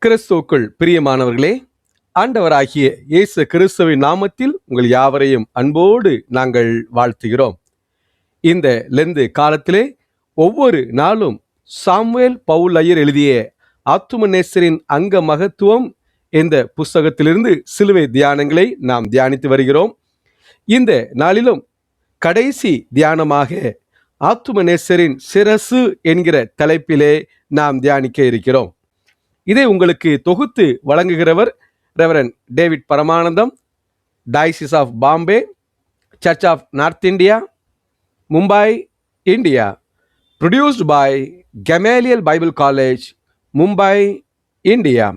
கிறிஸ்துவுக்குள் பிரியமானவர்களே, ஆண்டவராகிய இயேசு கிறிஸ்துவின் நாமத்தில் உங்கள் யாவரையும் அன்போடு நாங்கள் வாழ்த்துகிறோம். இந்த லெந்து காலத்திலே ஒவ்வொரு நாளும் சாமுவேல் பவுல் ஐயர் எழுதிய ஆத்துமநேசரின் அங்க மகத்துவம் என்ற புஸ்தகத்திலிருந்து சிலுவை தியானங்களை நாம் தியானித்து வருகிறோம். இந்த நாளிலும் கடைசி தியானமாக ஆத்துமநேசரின் சிரசு என்கிற தலைப்பிலே நாம் தியானிக்க இருக்கிறோம். இதை உங்களுக்கு தொகுத்து வழங்குகிறவர் reverend David Paramanandam, diocese of Bombay, church of North India, Mumbai, India. Produced by Gamaliel Bible College, Mumbai, India.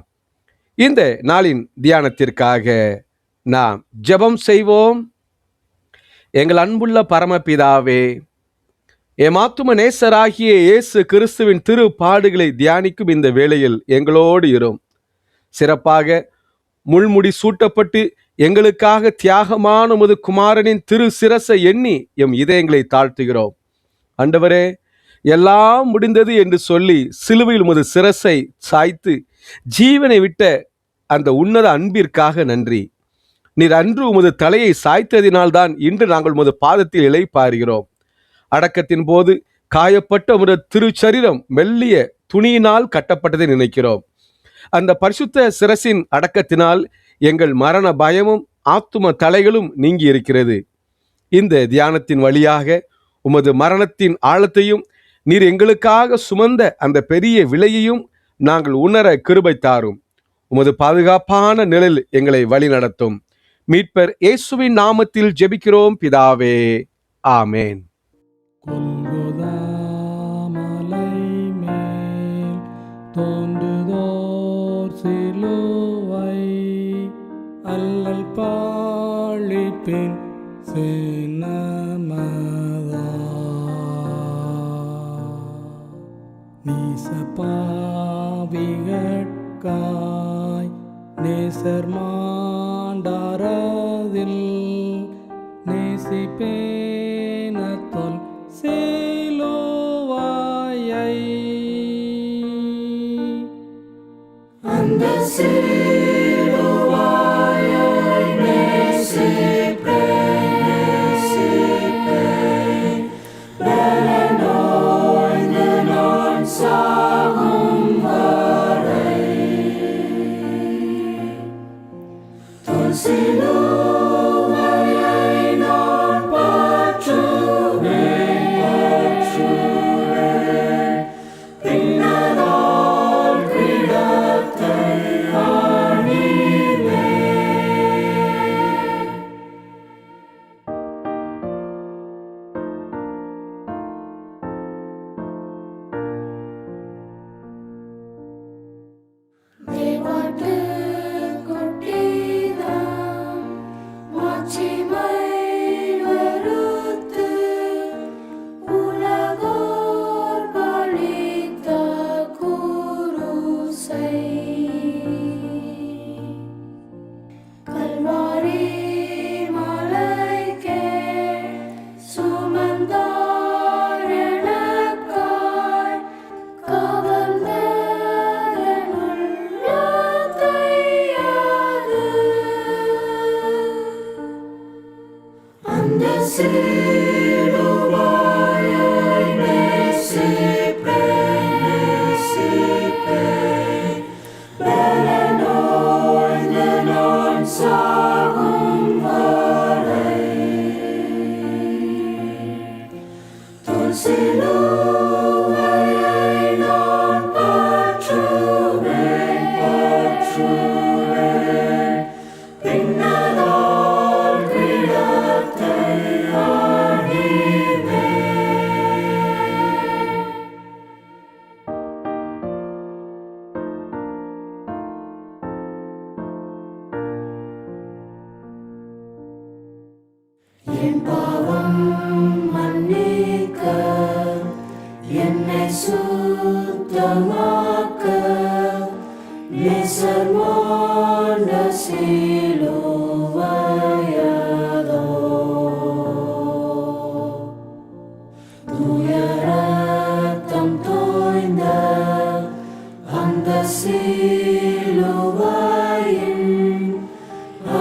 இந்த நாளின் தியானத்திற்காக நாம் ஜெபம் செய்வோம். எங்கள் அன்புள்ள பரமபிதாவே, எமாத்தும நேசராகிய இயேசு கிறிஸ்துவின் திரு பாடுகளை தியானிக்கும் இந்த வேளையில் எங்களோடு இரும். சிறப்பாக முள்முடி சூட்டப்பட்டு எங்களுக்காக தியாகமான உமது குமாரனின் திரு சிரசை எண்ணி எம் இதயங்களை தாழ்த்துகிறோம். ஆண்டவரே, எல்லாம் முடிந்தது என்று சொல்லி சிலுவையில் உமது சிரசை சாய்த்து ஜீவனை விட்ட அந்த உன்னத அன்பிற்காக நன்றி. நீர் அன்று உமது தலையை சாய்த்ததினால்தான் இன்று நாங்கள் உமது பாதத்தில் இளைப்பாறுகிறோம். அடக்கத்தின் போது காயப்பட்ட உமது திருச்சரீரம் மெல்லிய துணியினால் கட்டப்பட்டதை நினைக்கிறோம். அந்த பரிசுத்த சிரசின் அடக்கத்தினால் எங்கள் மரண பயமும் ஆத்தும தலைகளும் நீங்கி இருக்கிறது. இந்த தியானத்தின் வழியாக உமது மரணத்தின் ஆழத்தையும் நீர் எங்களுக்காக சுமந்த அந்த பெரிய விலையையும் நாங்கள் உணர கிருபை தாரும். உமது பாதுகாப்பான நிழல் எங்களை வழி நடத்தும். மீட்பர் இயேசுவின் நாமத்தில் ஜெபிக்கிறோம் பிதாவே, ஆமேன். கொல்கொதா மலை மேல் தோன்றுதோர் சிலுவை, அல்லல் பாழிப்பின் சின்னமதா, நீசபாவிகட்காய் நேசர் மாண்டாரதில் நேசிப்பேனத்தொல் சிலுவையை, அந்த சிலுவையை நேசிப்பேன், பலனோய்ந்து நான் சாகும் வரை தொல் சிலுவையை நான் பற்றுவேன், பின்னதால் கிடத்தை அணிவேன். தேவாட்டு கொட்டிதாம் மாட்சிமை வெறுத்து உலகோர் பழித்த குருசை, கல்வாரி மலைக்கே சுமந்தார் எனக்காய், கவர்ந்த என் உள்ளத்தை அது, அந்த சிலுவையை நேசிப்பேன், பலனோய்ந்து நான் சாகும் வரை தொல் சிலுவையை நான் பற்றுவேன், பின்னதால் கிடத்தை அணிவேன். என் பாவம் மன்னிக்க, என்னை சுத்தமாக்க, நேசர் மாண்ட சிலுவையதோ, தூய ரத்தம் தோய்ந்த அந்த சீ சிலுவையின்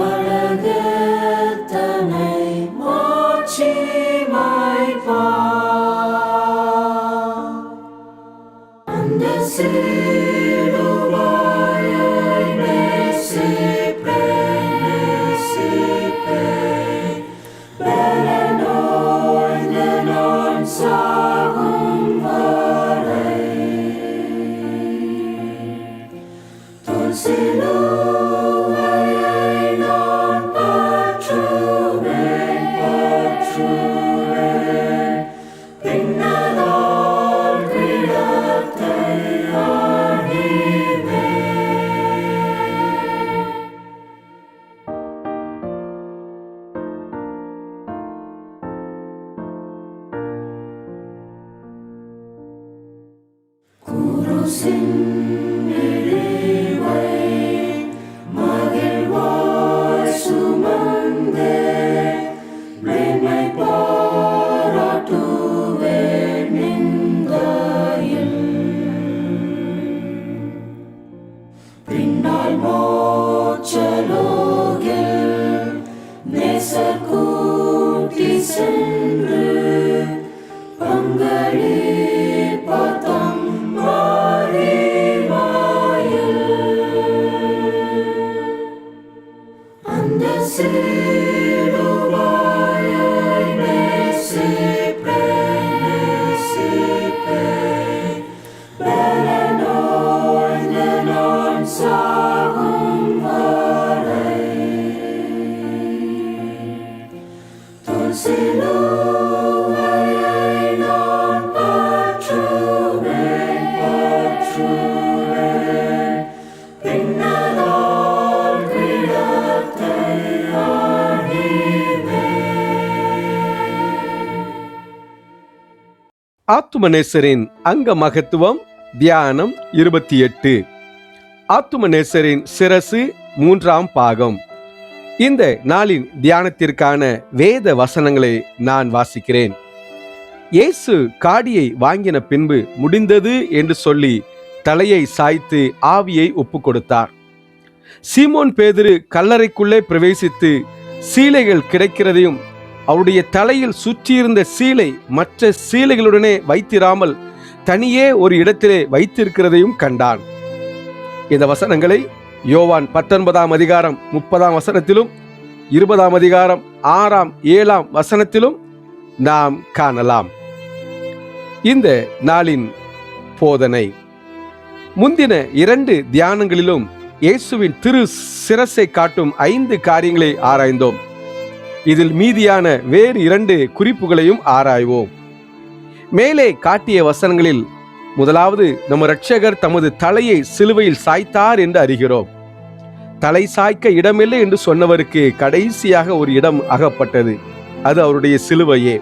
அழகத்தனை மாட்சிமைப்பார். அந்த சிலுவையை நேசிப்பேன், நேசிப்பேன். பலனோய்ந்து நான் சாகும் வரை தன் சிலுவையை நான் பற்றுவேன், பற்றுவேன். பின்னலால் கிடத்தை அணிவேன். குருசின் இழிவை மகிழ்வாய் சுமந்தே மேன்மை பாராட்டுவேன் நிந்தையில். பின்னால் மோட்சலோகில் நேசர் கூட்டி சென்று பங்களிப்பார் தம் மகிமையில். அந்த சிலுவையை நேசிப்பேன், நேசிப்பேன். பலனோய்ந்து நான் சாகும் வரை தன் சிலுவையை நான் பற்றுவேன், பற்றுவேன். பின்னலால் கிடத்தை அணிவேன். ஆத்துமநேசரின் அங்க மகத்துவம் தியானம் 28. ஆத்துமநேசரின் சிரசு 3ஆம் பாகம். இந்த நாளின் தியானத்திற்கான வேத வசனங்களை நான் வாசிக்கிறேன். இயேசு காடியை வாங்கின பின்பு முடிந்தது என்று சொல்லி தலையை சாய்த்து ஆவியை ஒப்பு கொடுத்தார். சீமோன் பேதுரு கல்லறைக்குள்ளே பிரவேசித்து சீலைகள் கிடைக்கிறதையும் அவருடைய தலையில் சுற்றியிருந்த சீலை மற்ற சீலைகளுடனே வைத்திராமல் தனியே ஒரு இடத்திலே வைத்திருக்கிறதையும் கண்டான். இந்த வசனங்களை யோவான் 19ஆம் அதிகாரம் 30ஆம் வசனத்திலும் 20ஆம் அதிகாரம் 6ஆம் 7ஆம் வசனத்திலும் நாம் காணலாம். இந்த நாளின் போதனை முந்தின 2 தியானங்களிலும் இயேசுவின் திரு சிரசை காட்டும் 5 காரியங்களை ஆராய்ந்தோம். இதில் மீதியான வேறு 2 குறிப்புகளையும் ஆராய்வோம். மேலே காட்டிய வசனங்களில் முதலாவது நம்ம இரட்சகர் தமது தலையை சிலுவையில் சாய்த்தார் என்று அறிகிறோம். தலை சாய்க்க இடமில்லை என்று சொன்னவருக்கு கடைசியாக ஒரு இடம் அகப்பட்டது. அது அவருடைய சிலுவையே.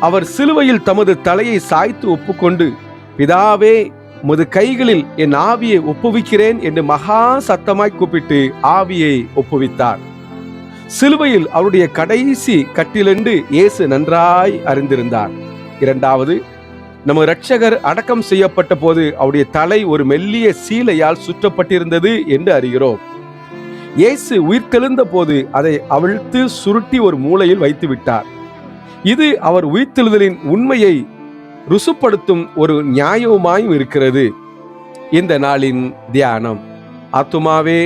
அவர் சிலுவையில் தமது தலையை சாய்த்து ஒப்புக்கொண்டு, பிதாவே உமது கைகளில் என் ஆவியை ஒப்புவிக்கிறேன் என்று மகா சத்தமாய் கூப்பிட்டு ஆவியை ஒப்புவித்தார். சிலுவையில் அவருடைய கடைசி கட்டிலென்று இயேசு நன்றாய் அறிந்திருந்தார். இரண்டாவது, நம்ம இரட்சகர் அடக்கம் செய்யப்பட்ட போது அவருடைய தலை ஒரு மெல்லிய சீலையால் சுற்றப்பட்டிருந்தது என்று அறிகிறோம். இயேசு உயிர்த்தெழுந்த போது அதை அவிழ்த்து சுருட்டி ஒரு மூலையில் வைத்து விட்டார். இது அவர் உயிர்த்தெழுதலின் உண்மையை ருசுப்படுத்தும் ஒரு நியாயமாயும் இருக்கிறது. இந்த நாளின் தியானம். ஆத்துமாவே,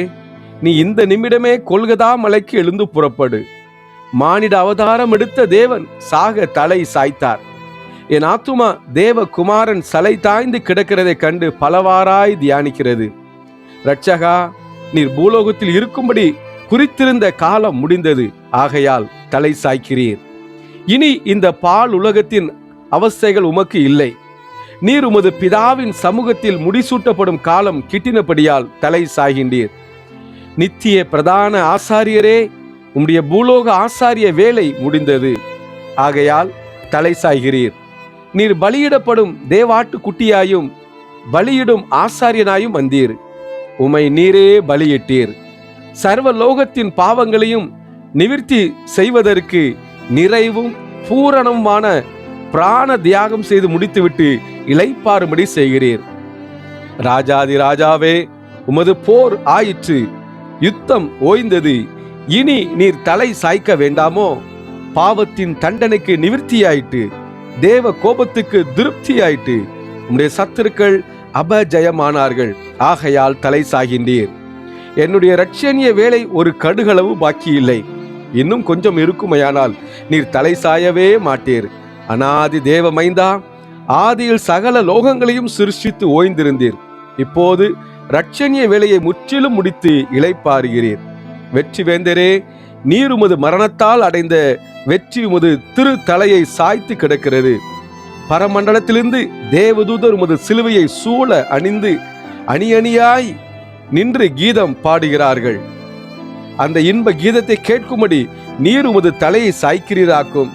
நீ இந்த நிமிடமே கொல்கதா மலைக்கு எழுந்து புறப்படு. மானிட அவதாரம் எடுத்த தேவன் சாக தலை சாய்த்தார். என் ஆத்துமா தேவகுமாரன் சலை தாய்ந்து கிடக்கிறதை கண்டு பலவாறாய் தியானிக்கிறது. இரட்சகா, நீர் பூலோகத்தில் இருக்கும்படி குறித்திருந்த காலம் முடிந்தது. ஆகையால் தலை சாய்க்கிறீர். இனி இந்த பால் உலகத்தின் அவஸ்தைகள் உமக்கு இல்லை. நீர் உமது பிதாவின் சமூகத்தில் முடிசூட்டப்படும் காலம் கிட்டினபடியால் தலை சாய்கின்றீர். நித்திய பிரதான ஆசாரியரே, உம்முடைய பூலோக ஆசாரிய வேலை முடிந்தது. ஆகையால் தலை சாய்கிறீர். நீர் பலியிடப்படும் தேவாட்டு குட்டியாயும் பலியிடும் ஆசாரியனாயும் வந்தீர். உமை நீரே பலியிட்டீர். சர்வ லோகத்தின் பாவங்களையும் நிவிர்த்தி செய்வதற்கு நிறைவும் பூரணமான பிராண தியாகம் செய்து முடித்துவிட்டு இளைப்பாறும்படி செய்கிறீர். ராஜாதி ராஜாவே, உமது போர் ஆயிற்று, யுத்தம் ஓய்ந்தது. இனி நீர் தலை சாய்க்க வேண்டாமோ? பாவத்தின் தண்டனைக்கு நிவிர்த்தியாயிட்டு, தேவ கோபத்துக்கு திருப்தியாயிட்டு. உம்முடைய சத்துருக்கள் அபஜயமானார்கள், ஆகையால் தலை சாகின்றீர். என்னுடைய இரட்சணிய வேலை ஒரு கடுகளவு பாக்கி இல்லை. இன்னும் கொஞ்சம் இருக்குமையானால் நீர் தலை சாயவே மாட்டீர். அனாதி தேவ மைந்தா, ஆதியில் சகல லோகங்களையும் சிருஷ்டித்து ஓய்ந்திருந்தீர். இப்போது இரட்சணிய வேலையை முற்றிலும் முடித்து இளைப்பாறுகிறீர். வெற்றி வேந்தரே, நீர் உமது மரணத்தால் அடைந்த வெற்றி உமது திரு தலையை சாய்த்து கிடக்கிறது. பரமண்டலத்திலிருந்து தேவதூதர் உமது சிலுவையை சூழ அணிந்து அணி அணியாய் நின்று கீதம் பாடுகிறார்கள். அந்த இன்ப கீதத்தை கேட்கும்படி நீர் உமது தலையை சாய்க்கிறீராக்கும்.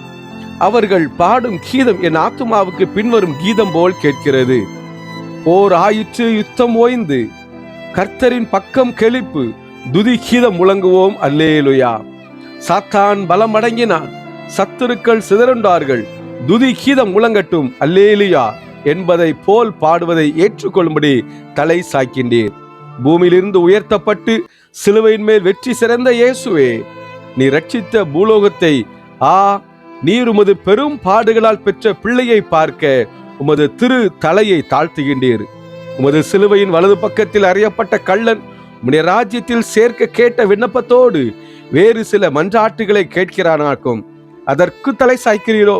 அவர்கள் பாடும் கீதம் என் ஆத்துமாவுக்கு பின்வரும் கீதம் போல் கேட்கிறது. போர் ஆயிற்று, யுத்தம் ஓய்ந்து, கர்த்தரின் பக்கம் கெளிப்பு, துதி கீதம் முழங்குவோம், அல்லேலுயா. சாத்தான் பலம் அடங்கினான், சத்துருக்கள் சிதறுண்டார்கள், துதி கீதம் முழங்கட்டும், அல்லேலுயா என்பதை போல் பாடுவதை ஏற்றுக்கொள்ளும்படி தலை சாய்க்கின்றீர். பூமியிலிருந்து உயர்த்தப்பட்டு சிலுவையின் மேல் வெற்றி சிறந்த இயேசுவே, நீ ரட்சித்த பூலோகத்தை, நீர் உமது பெரும் பாடுகளால் பெற்ற பிள்ளையை பார்க்க உமது திரு தலையை தாழ்த்துகின்றீர். உமது சிலுவையின் வலது பக்கத்தில் அறியப்பட்ட கள்ளன் உம்முடைய ராஜ்யத்தில் சேர்க்க கேட்ட விண்ணப்பத்தோடு வேறு சில மன்றாட்டுகளை கேட்கிறானாக்கும். அதற்கு தலை சாய்க்கிறீரோ?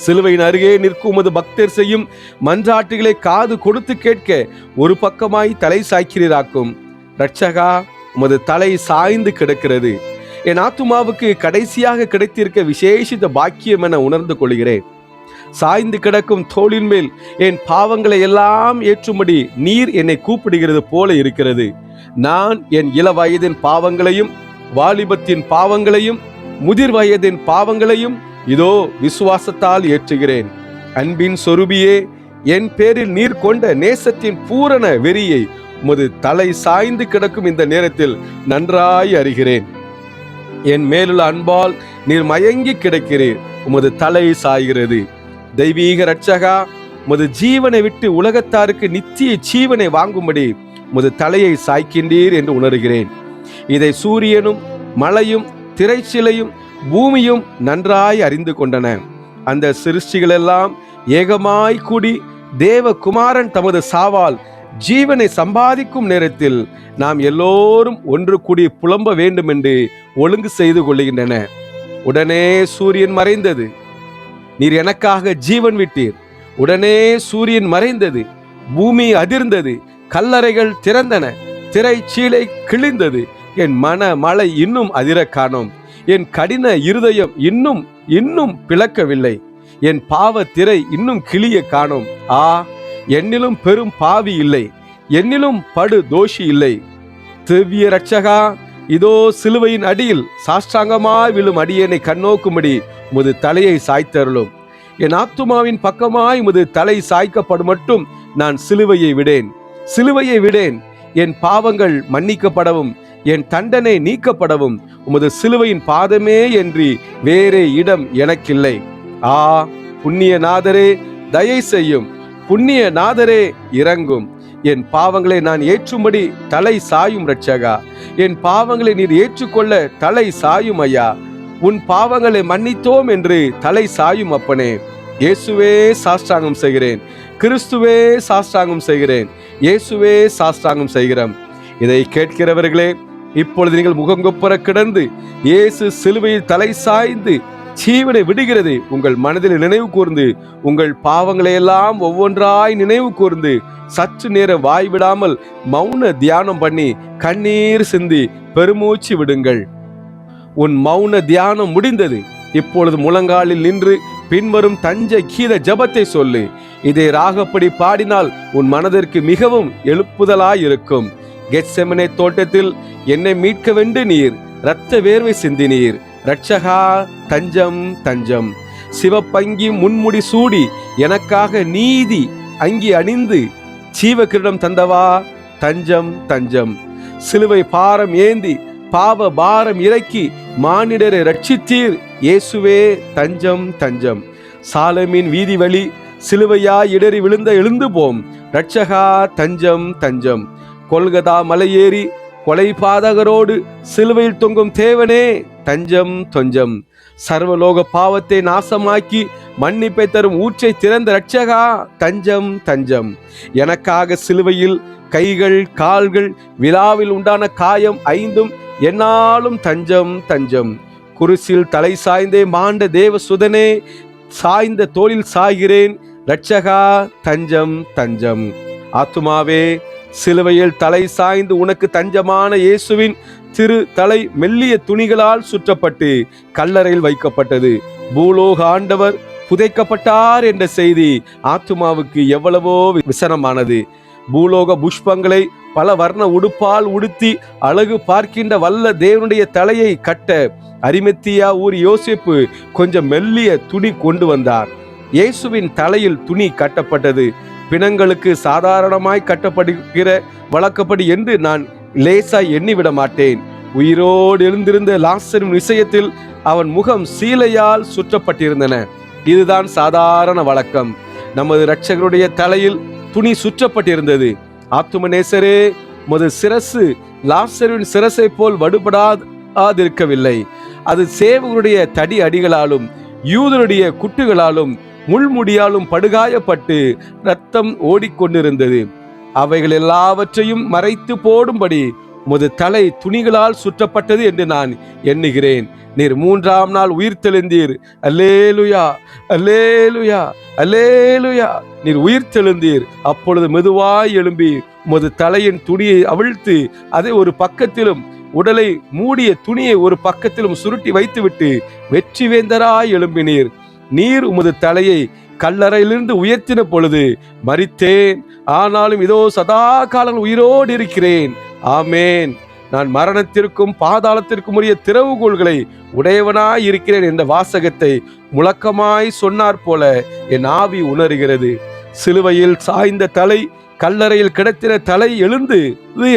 சிலுவையின் அருகே நிற்கும் உமது பக்தர் செய்யும் மன்றாட்டுகளை காது கொடுத்து கேட்க ஒரு பக்கமாய் தலை சாய்க்கிறீராக்கும். ரட்சகா, உமது தலை சாய்ந்து கிடக்கிறது. என் ஆத்துமாவுக்கு கடைசியாக கிடைத்திருக்க விசேஷித்த பாக்கியம் என உணர்ந்து கொள்கிறேன். சாய்ந்து கிடக்கும் தோளின் மேல் என் பாவங்களை எல்லாம் ஏற்றும்படி நீர் என்னை கூப்பிடுகிறது போல இருக்கிறது. நான் என் இள வயதின் பாவங்களையும் வாலிபத்தின் பாவங்களையும் முதிர் வயதின் பாவங்களையும் இதோ விசுவாசத்தால் ஏற்றுகிறேன். அன்பின் சொரூபியே, என் பேரில் நீர் கொண்ட நேசத்தின் பூரண வெறியை உமது தலை சாய்ந்து கிடக்கும் இந்த நேரத்தில் நன்றாய் அறிகிறேன். என் மேலுள்ள அன்பால் நீர் மயங்கி கிடக்கிறீர். உமது தலை சாய்கிறது. தெய்வீக இரட்சகா, உமது ஜீவனை விட்டு உலகத்தாருக்கு நித்திய ஜீவனை வாங்கும்படி உமது தலையை சாய்க்கின்றீர் என்று உணர்கிறேன். இதை சூரியனும் மழையும் திரைச்சிலையும் பூமியும் நன்றாய் அறிந்து கொண்டன. அந்த சிருஷ்டிகளெல்லாம் ஏகமாய் கூடி தேவகுமாரன் தமது சாவால் ஜீவனை சம்பாதிக்கும் நேரத்தில் நாம் எல்லோரும் ஒன்று கூடி புலம்ப வேண்டும் என்று ஒழுங்கு செய்து கொள்ளுகின்றன. உடனே சூரியன் மறைந்தது. நீர் எனக்காக ஜீவன் விட்டீர். உடனே சூரியன் மறைந்தது. பூமி அதிர்ந்தது. கல்லறைகள் திறந்தன. திரை சீலை கிழிந்தது. என் மன மலை இன்னும் அதிர காணோம். என் கடின இருதயம் இன்னும் பிளக்கவில்லை. என் பாவ திரை இன்னும் கிளிய காணோம். என்னிலும் பெரும் பாவி இல்லை, என்னிலும் படு தோஷி இல்லை. திவ்ய ரட்சகா, இதோ சிலுவையின் அடியில் சாஷ்டாங்கமாய் விழும் அடியேனை கண்ணோக்கும்படி உமது தலையை சாய்த்தருளும். என் ஆத்துமாவின் பக்கமாய் உமது தலை சாய்க்கப்படும் மட்டும் நான் சிலுவையை விடேன். என் பாவங்கள் மன்னிக்கப்படவும் என் தண்டனை நீக்கப்படவும் உமது சிலுவையின் பாதமே என்று வேறே இடம் எனக்கில்லை. புண்ணிய நாதரே, தயை செய்யும். புண்ணிய நாதரே, இறங்கும். என் பாவங்களை நான் ஏற்றும்படி தலை சாயும் ரட்சகா. என் பாவங்களை நீர் ஏற்றுக்கொள்ள தலை சாயும் ஐயா. உன் பாவங்களை மன்னித்தோம் என்று தலை சாயும் அப்பனே. இயேசுவே சாஷ்டாங்கம் செய்கிறேன். கிறிஸ்துவே சாஷ்டாங்கம் செய்கிறேன். இயேசுவே சாஷ்டாங்கம் செய்கிறோம். இதை கேட்கிறவர்களே, இப்பொழுது நீங்கள் முகங்கொப்பர கிடந்து இயேசு சிலுவையில் தலை சாய்ந்து ஜீவனை விடுகிறது உங்கள் மனதில் நினைவு கூர்ந்து, உங்கள் பாவங்களை எல்லாம் ஒவ்வொன்றாய் நினைவு கூர்ந்து சற்று நேரம் வாய் விடாமல் மௌன தியானம் பண்ணி கண்ணீர் சிந்தி பெருமூச்சு விடுங்கள். உன் மௌன தியானம் முடிந்தது. இப்பொழுது முழங்காலில் நின்று பின்வரும் தஞ்சை கீத ஜபத்தை சொல்லு. இதை ராகப்படி பாடினால் உன் மனதிற்கு மிகவும் எழுப்புதலாயிருக்கும். கெத்செமனே தோட்டத்தில் என்னை மீட்க வென்று நீர் இரத்த வேர்வை சிந்தினீர். ரட்சகா, தஞ்சம் தஞ்சம். சிவப்பங்கி முன்முடி சூடி எனக்காக நீதி அங்கி அணிந்து ஜீவக்கிரீடம் தந்தவா, தஞ்சம் தஞ்சம். சிலுவை பாரம் ஏந்தி பாவ பாரம் இறக்கி மானிடரை ரட்சித்தீர். இயேசுவே, தஞ்சம் தஞ்சம். சாலமின் வீதி வழி சிலுவையா இடறி விழுந்த எழுந்து போம். ரட்சகா, தஞ்சம் தஞ்சம். கொல்கதா மலையேறி கொலை பாதகரோடு சிலுவையில் தொங்கும் தேவனே தஞ்சம் தொஞ்சம். சர்வலோக பாவத்தை நாசமாக்கி மன்னிப்பை தரும் ஊற்றை திறந்த இரட்சகா தஞ்சம் தஞ்சம். எனக்காக சிலுவையில் கைகள் கால்கள் விழாவில் உண்டான காயம் 5 என்னாலும் தஞ்சம் தஞ்சம். குருசில் தலை சாய்ந்தே மாண்ட தேவ சுதனே சாய்ந்த தோளில் சாய்கிறேன் இரட்சகா தஞ்சம் தஞ்சம். ஆத்துமாவே சிலுவையில் தலை சாய்ந்து உனக்கு தஞ்சமான இயேசுவின் திரு தலை மெல்லிய துணிகளால் சுற்றப்பட்டு கல்லறையில் வைக்கப்பட்டது. பூலோக ஆண்டவர் புதைக்கப்பட்டார் என்ற செய்தி ஆத்துமாவுக்கு எவ்வளவோ விசனமானது. பூலோக புஷ்பங்களை பல வர்ண உடுப்பால் உடுத்தி அழகு பார்க்கின்ற வல்ல தேவனுடைய தலையை கட்ட அரிமத்தியா ஊர் யோசேப்பு கொஞ்சம் மெல்லிய துணி கொண்டு வந்தார். இயேசுவின் தலையில் துணி கட்டப்பட்டது. பிணங்களுக்கு சாதாரணமாய் கட்டப்படுகிற வழக்கப்படி என்று நான் லேசாய் எண்ணிவிட மாட்டேன். உயிரோடு எழுந்திருந்த லாசரின் விஷயத்தில் அவன் முகம் சீலையால் சுற்றப்பட்டிருந்தன. இதுதான் சாதாரண வழக்கம். நமது இரட்சகருடைய தலையில் துணி சுற்றப்பட்டிருந்தது. ஆத்துமநேசரே, உமது சிரசு லாசரின் சிரசை போல் வடுபடாதிருக்கவில்லை. அது சேவகருடைய தடி அடிகளாலும் யூதருடைய குட்டுகளாலும் முள்முடியாலும் படுகாயப்பட்டு இரத்தம் ஓடிக்கொண்டிருந்தது. அவைகள் எல்லாவற்றையும் மறைத்து போடும்படி உமது தலை துணிகளால் சுற்றப்பட்டது என்று நான் எண்ணுகிறேன். நீர் 3ஆம் நாள் உயிர் தெழுந்தீர். அல்லேலுயா அல்லேலுயா அல்லேலுயா. நீர் உயிர் தெழுந்தீர். அப்பொழுது மெதுவாய் எழும்பி உமது தலையின் துணியை அவிழ்த்து அதை ஒரு பக்கத்திலும் உடலை மூடிய துணியை ஒரு பக்கத்திலும் சுருட்டி வைத்துவிட்டு வெற்றி வேந்தராய் எழும்பினீர். நீர் உமது தலையை கல்லறையிலிருந்து உயர்த்தின பொழுது மரித்தேன், ஆனாலும் இதோ சதா காலம் உயிரோடு இருக்கிறேன். ஆமேன். நான் மரணத்திற்கும் பாதாளத்திற்கும் உரிய திறவுகோள்களை உடையவனாய் இருக்கிறேன் என்ற வாசகத்தை முழக்கமாய் சொன்னார் போல என் ஆவி உணர்கிறது. சிலுவையில் சாய்ந்த தலை, கல்லறையில் கிடத்தின தலை எழுந்து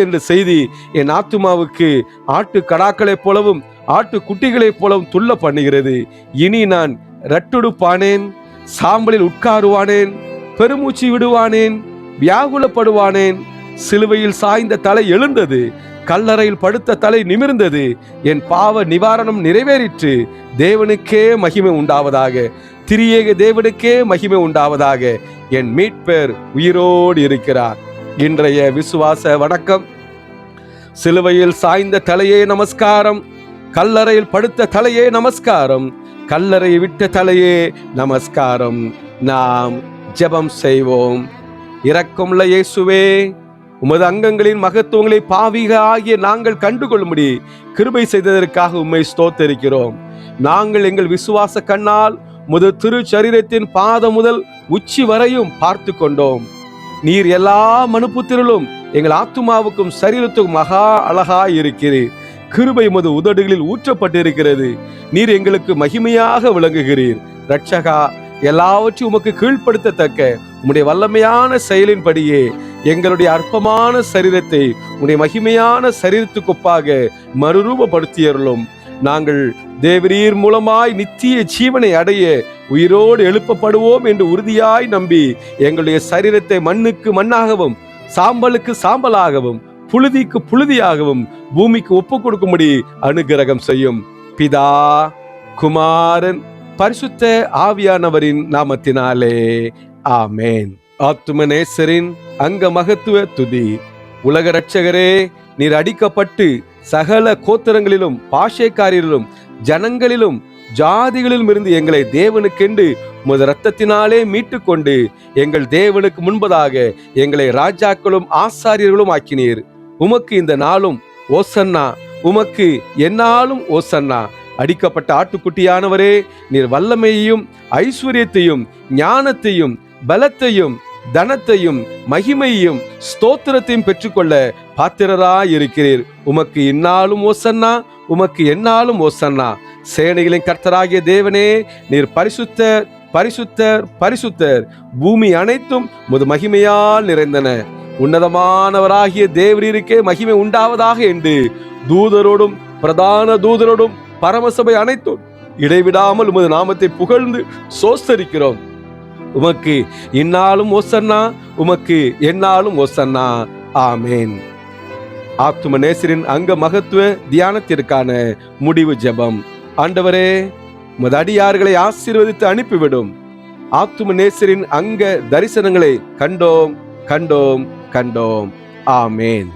என்ற செய்தி என் ஆத்துமாவுக்கு ஆட்டு கடாக்களைப் போலவும் ஆட்டு குட்டிகளைப் போலவும் துள்ள பண்ணுகிறது. இனி நான் ரட்டுடுப்பானேன், சாம்பலில் உட்காருவானேன், பெருமூச்சு விடுவானேன், வியாகுலப்படுவானேன். சிலுவையில் சாய்ந்த தலை எழுந்தது, கல்லறையில் படுத்த தலை நிமிர்ந்தது. என் பாவ நிவாரணம் நிறைவேறிற்று. தேவனுக்கே மகிமை உண்டாவதாக, திரியேக தேவனுக்கே மகிமை உண்டாவதாக. என் மீட்பர் உயிரோடு இருக்கிறார். இன்றைய விசுவாச வணக்கம். சிலுவையில் சாய்ந்த தலையே நமஸ்காரம், கல்லறையில் படுத்த தலையே நமஸ்காரம், கல்லறை விட்ட தலையே நமஸ்காரம். நாம் ஜெபம் செய்வோம். இரக்கமுள்ள இயேசுவே, உமது அங்கங்களின் மகத்துவங்களை பாவிக ஆகிய நாங்கள் கண்டுகொள்ளும்படி கிருபை செய்ததற்காக உம்மை ஸ்தோத்தரிக்கிறோம். நாங்கள் எங்கள் விசுவாச கண்ணால் உமது திருச்சரீரத்தின் பாதம் முதல் உச்சி வரையும் பார்த்து கொண்டோம். நீர் எல்லா மனுப்புத்திரலும் எங்கள் ஆத்துமாவுக்கும் சரீரத்துக்கும் மகா அழகாய் இருக்கிறீர். கிருபை உமது உதடுகளில் ஊற்றப்பட்டிருக்கிறது. நீர் எங்களுக்கு மகிமையாக விளங்குகிறீர். இரட்சகா, எல்லாவற்றையும் உமக்கு கீழ்ப்படுத்தத்தக்க உம்முடைய வல்லமையான செயலின்படியே எங்களுடைய அற்பமான சரீரத்தை உம்முடைய மகிமையான சரீரத்துக்கொப்பாக மறுரூபப்படுத்தியருளும். நாங்கள் தேவரீர் மூலமாய் நித்திய ஜீவனை அடைய உயிரோடு எழுப்பப்படுவோம் என்று உறுதியாய் நம்பி எங்களுடைய சரீரத்தை மண்ணுக்கு மண்ணாகவும் சாம்பலுக்கு சாம்பலாகவும் புழுதிக்கு புழுதியாகவும் பூமிக்கு ஒப்பு கொடுக்கும்படி அனுகிரகம் செய்யும். பிதா, குமாரன், பரிசுத்த ஆவியானவரின் நாமத்தினாலே ஆமேன். ஆத்துமநேசரின் அங்க மகத்துவ துதி. உலக இரட்சகரே, நீர் அடிக்கப்பட்டு சகல கோத்திரங்களிலும் பாஷைக்காரிலும் ஜனங்களிலும் ஜாதிகளிலும் இருந்து எங்களை தேவனுக்கென்று உமது இரத்தத்தினாலே மீட்டு கொண்டு எங்கள் தேவனுக்கு முன்பதாக எங்களை ராஜாக்களும் ஆசாரியர்களும் ஆக்கினீர். உமக்கு இந்த நாளும் ஓசன்னா, உமக்கு எந்நாளும் ஓசன்னா. அடிக்கப்பட்ட ஆட்டுக்குட்டியானவரே, நீர் வல்லமையையும் ஐஸ்வர்யத்தையும் ஞானத்தையும் பலத்தையும் தனத்தையும் மகிமையையும் ஸ்தோத்திரத்தையும் பெற்றுக்கொள்ள பாத்திரராய் இருக்கிறீர். உமக்கு இந்நாளும் ஓசன்னா, உமக்கு எந்நாளும் ஓசன்னா. சேனைகளின் கர்த்தராகிய தேவனே, நீர் பரிசுத்தர் பரிசுத்தர் பரிசுத்தர். பூமி அனைத்தும் உமது மகிமையால் நிறைந்தன. உன்னதமானவராகிய தேவரீருக்கே மகிமை உண்டாவதாக என்று தூதரோடும் பிரதான தூதரோடும் பரமசபை அனைத்தும் இடைவிடாமல் உமது நாமத்தை புகழ்ந்து சோஸ்தரிக்கிறோம். உமக்கு இந்நாளும் ஓசன்னா, உமக்கு எந்நாளும் ஓசன்னா. ஆமேன். ஆத்தும நேசரின் அங்க மகத்துவ தியானத்திற்கான முடிவு ஜெபம். ஆண்டவரே, உமது அடியார்களை ஆசீர்வதித்து அனுப்பிவிடும். ஆத்தும நேசரின் அங்க தரிசனங்களை கண்டோம் கண்டோம் கண்டோம். ஆமேன்.